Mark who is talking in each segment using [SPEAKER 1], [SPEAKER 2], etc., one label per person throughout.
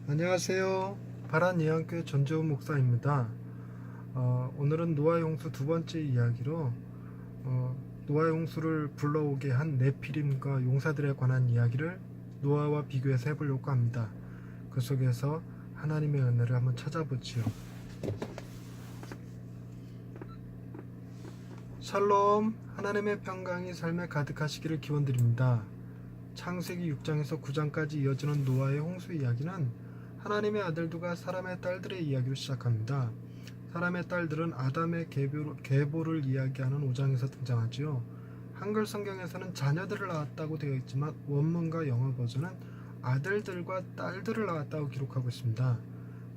[SPEAKER 1] 안녕하세요. 바란예언교회 전재훈 목사입니다. 오늘은 노아의 홍수 두 번째 이야기로 노아의 홍수를 불러오게 한 네피림과 용사들에 관한 이야기를 노아와 비교해서 해보려고 합니다. 그 속에서 하나님의 은혜를 한번 찾아보지요. 샬롬, 하나님의 평강이 삶에 가득하시기를 기원드립니다. 창세기 6장에서 9장까지 이어지는 노아의 홍수 이야기는 하나님의 아들들과 사람의 딸들의 이야기로 시작합니다. 사람의 딸들은 아담의 계보를 이야기하는 5장에서 등장하지요. 한글 성경에서는 자녀들을 낳았다고 되어 있지만 원문과 영어 버전은 아들들과 딸들을 낳았다고 기록하고 있습니다.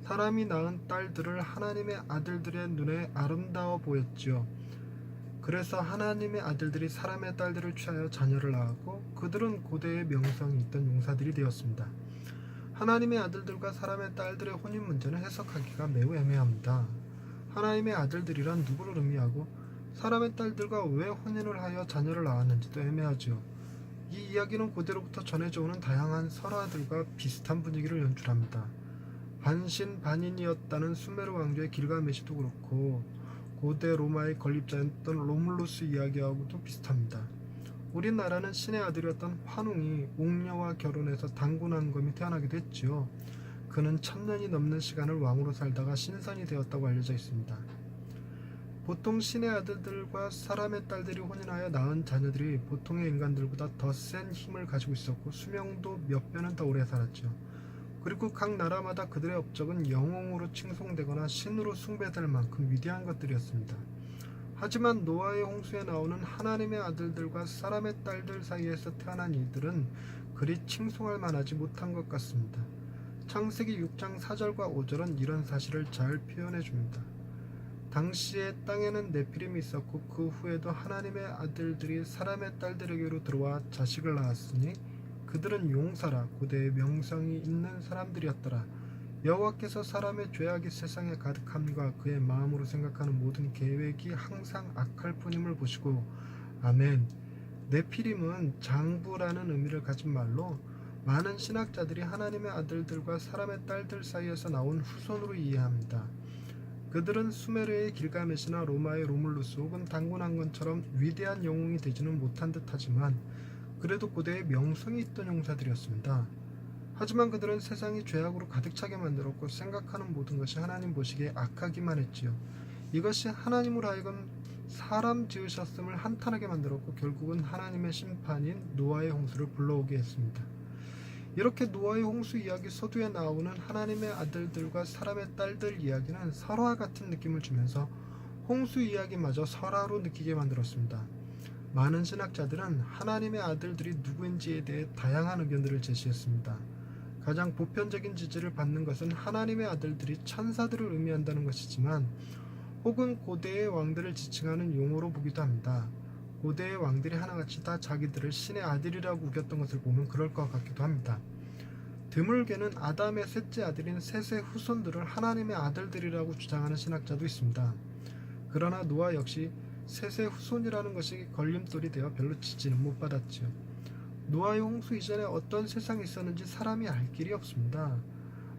[SPEAKER 1] 사람이 낳은 딸들을 하나님의 아들들의 눈에 아름다워 보였지요. 그래서 하나님의 아들들이 사람의 딸들을 취하여 자녀를 낳았고 그들은 고대의 명성이 있던 용사들이 되었습니다. 하나님의 아들들과 사람의 딸들의 혼인 문제는 해석하기가 매우 애매합니다. 하나님의 아들들이란 누구를 의미하고 사람의 딸들과 왜 혼인을 하여 자녀를 낳았는지도 애매하지요. 이 이야기는 고대로부터 전해져 오는 다양한 설화들과 비슷한 분위기를 연출합니다. 반신반인이었다는 수메르 왕조의 길가메시도 그렇고 고대 로마의 건립자였던 로물루스 이야기하고도 비슷합니다. 우리나라는 신의 아들이었던 환웅이 옥녀와 결혼해서 당군왕검이 태어나기도 했지요. 그는 1000년이 넘는 시간을 왕으로 살다가 신선이 되었다고 알려져 있습니다. 보통 신의 아들들과 사람의 딸들이 혼인하여 낳은 자녀들이 보통의 인간들보다 더 센 힘을 가지고 있었고 수명도 몇 배는 더 오래 살았죠. 그리고 각 나라마다 그들의 업적은 영웅으로 칭송되거나 신으로 숭배될 만큼 위대한 것들이었습니다. 하지만 노아의 홍수에 나오는 하나님의 아들들과 사람의 딸들 사이에서 태어난 이들은 그리 칭송할 만하지 못한 것 같습니다. 창세기 6장 4절과 5절은 이런 사실을 잘 표현해 줍니다. 당시에 땅에는 네피림이 있었고 그 후에도 하나님의 아들들이 사람의 딸들에게로 들어와 자식을 낳았으니 그들은 용사라 고대의 명성이 있는 사람들이었더라. 여호와께서 사람의 죄악이 세상에 가득함과 그의 마음으로 생각하는 모든 계획이 항상 악할 뿐임을 보시고 아멘. 네피림은 장부라는 의미를 가진 말로 많은 신학자들이 하나님의 아들들과 사람의 딸들 사이에서 나온 후손으로 이해합니다. 그들은 수메르의 길가메시나 로마의 로물루스 혹은 당군왕건처럼 위대한 영웅이 되지는 못한 듯하지만 그래도 고대의 명성이 있던 용사들이었습니다. 하지만 그들은 세상이 죄악으로 가득 차게 만들었고 생각하는 모든 것이 하나님 보시기에 악하기만 했지요. 이것이 하나님으로 하여금 사람 지으셨음을 한탄하게 만들었고 결국은 하나님의 심판인 노아의 홍수를 불러오게 했습니다. 이렇게 노아의 홍수 이야기 서두에 나오는 하나님의 아들들과 사람의 딸들 이야기는 설화 같은 느낌을 주면서 홍수 이야기마저 설화로 느끼게 만들었습니다. 많은 신학자들은 하나님의 아들들이 누구인지에 대해 다양한 의견들을 제시했습니다. 가장 보편적인 지지를 받는 것은 하나님의 아들들이 천사들을 의미한다는 것이지만 혹은 고대의 왕들을 지칭하는 용어로 보기도 합니다. 고대의 왕들이 하나같이 다 자기들을 신의 아들이라고 우겼던 것을 보면 그럴 것 같기도 합니다. 드물게는 아담의 셋째 아들인 셋의 후손들을 하나님의 아들들이라고 주장하는 신학자도 있습니다. 그러나 노아 역시 셋의 후손이라는 것이 걸림돌이 되어 별로 지지는 못 받았지요. 노아의 홍수 이전에 어떤 세상이 있었는지 사람이 알 길이 없습니다.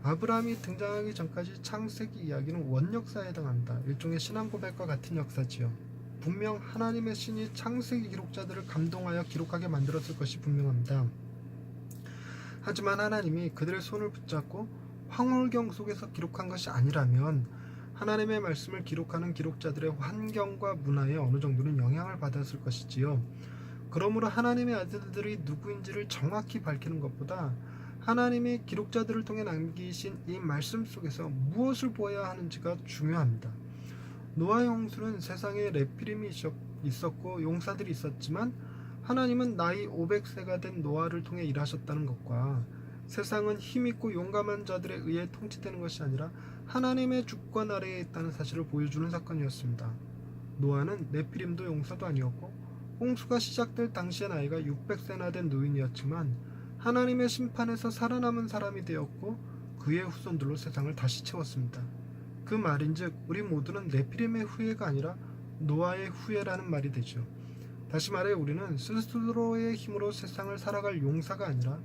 [SPEAKER 1] 아브라함이 등장하기 전까지 창세기 이야기는 원역사에 해당합니다. 일종의 신앙 고백과 같은 역사지요. 분명 하나님의 신이 창세기 기록자들을 감동하여 기록하게 만들었을 것이 분명합니다. 하지만 하나님이 그들의 손을 붙잡고 황홀경 속에서 기록한 것이 아니라면 하나님의 말씀을 기록하는 기록자들의 환경과 문화에 어느 정도는 영향을 받았을 것이지요. 그러므로 하나님의 아들들이 누구인지를 정확히 밝히는 것보다 하나님의 기록자들을 통해 남기신 이 말씀 속에서 무엇을 보아야 하는지가 중요합니다. 노아의 홍수는 세상에 네피림이 있었고 용사들이 있었지만 하나님은 나이 500세가 된 노아를 통해 일하셨다는 것과 세상은 힘있고 용감한 자들에 의해 통치되는 것이 아니라 하나님의 주권 아래에 있다는 사실을 보여주는 사건이었습니다. 노아는 네피림도 용사도 아니었고 홍수가 시작될 당시의 나이가 600세나 된 노인이었지만 하나님의 심판에서 살아남은 사람이 되었고 그의 후손들로 세상을 다시 채웠습니다. 그 말인즉 우리 모두는 네피림의 후예가 아니라 노아의 후예라는 말이 되죠. 다시 말해 우리는 스스로의 힘으로 세상을 살아갈 용사가 아니라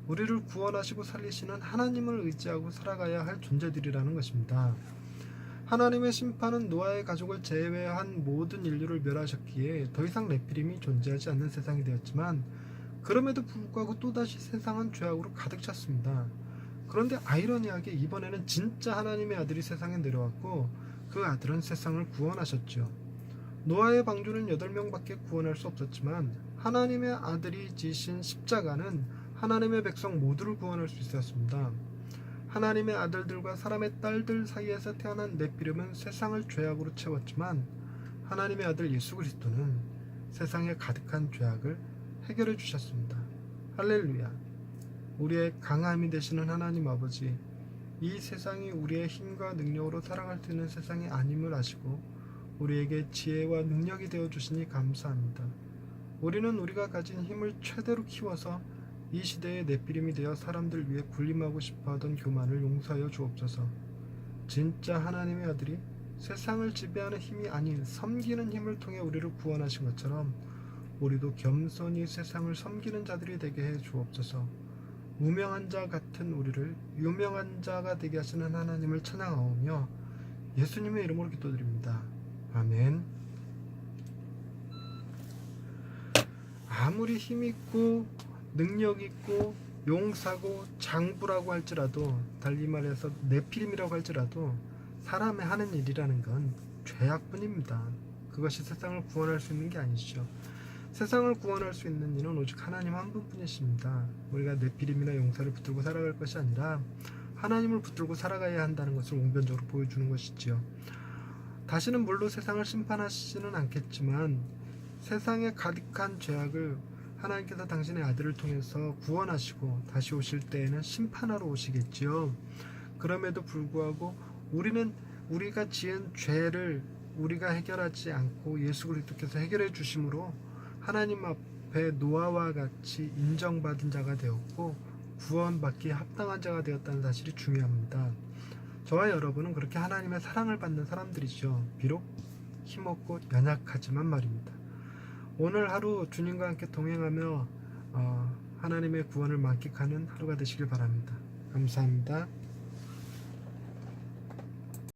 [SPEAKER 1] 우리를 구원하시고 살리시는 하나님을 의지하고 살아가야 할 존재들이라는 것입니다. 하나님의 심판은 노아의 가족을 제외한 모든 인류를 멸하셨기에 더 이상 네피림이 존재하지 않는 세상이 되었지만, 그럼에도 불구하고 또다시 세상은 죄악으로 가득 찼습니다. 그런데 아이러니하게 이번에는 진짜 하나님의 아들이 세상에 내려왔고, 그 아들은 세상을 구원하셨죠. 노아의 방주는 8명밖에 구원할 수 없었지만, 하나님의 아들이 지신 십자가는 하나님의 백성 모두를 구원할 수 있었습니다. 하나님의 아들들과 사람의 딸들 사이에서 태어난 네피림은 세상을 죄악으로 채웠지만, 하나님의 아들 예수 그리스도는 세상에 가득한 죄악을 해결해 주셨습니다. 할렐루야. 우리의 강함이 되시는 하나님 아버지, 이 세상이 우리의 힘과 능력으로 살아갈 수 있는 세상이 아님을 아시고 우리에게 지혜와 능력이 되어 주시니 감사합니다. 우리는 우리가 가진 힘을 최대로 키워서 이 시대의 네피림이 되어 사람들 위해 군림하고 싶어하던 교만을 용서하여 주옵소서. 진짜 하나님의 아들이 세상을 지배하는 힘이 아닌 섬기는 힘을 통해 우리를 구원하신 것처럼, 우리도 겸손히 세상을 섬기는 자들이 되게 해 주옵소서. 무명한 자 같은 우리를 유명한 자가 되게 하시는 하나님을 찬양하오며 예수님의 이름으로 기도드립니다. 아멘. 아무리 힘있고 능력있고 용사고 장부라고 할지라도, 달리 말해서 네피림이라고 할지라도, 사람의 하는 일이라는 건 죄악뿐입니다. 그것이 세상을 구원할 수 있는 게 아니죠. 세상을 구원할 수 있는 이는 오직 하나님 한 분뿐이십니다. 우리가 네피림이나 용사를 붙들고 살아갈 것이 아니라 하나님을 붙들고 살아가야 한다는 것을 웅변적으로 보여주는 것이지요. 다시는 물로 세상을 심판하시지는 않겠지만, 세상에 가득한 죄악을 하나님께서 당신의 아들을 통해서 구원하시고 다시 오실 때에는 심판하러 오시겠지요. 그럼에도 불구하고 우리는 우리가 지은 죄를 우리가 해결하지 않고 예수 그리스도께서 해결해 주심으로 하나님 앞에 노아와 같이 인정받은 자가 되었고 구원받기에 합당한 자가 되었다는 사실이 중요합니다. 저와 여러분은 그렇게 하나님의 사랑을 받는 사람들이죠. 비록 힘없고 연약하지만 말입니다. 오늘 하루 주님과 함께 동행하며 하나님의 구원을 만끽하는 하루가 되시길 바랍니다. 감사합니다.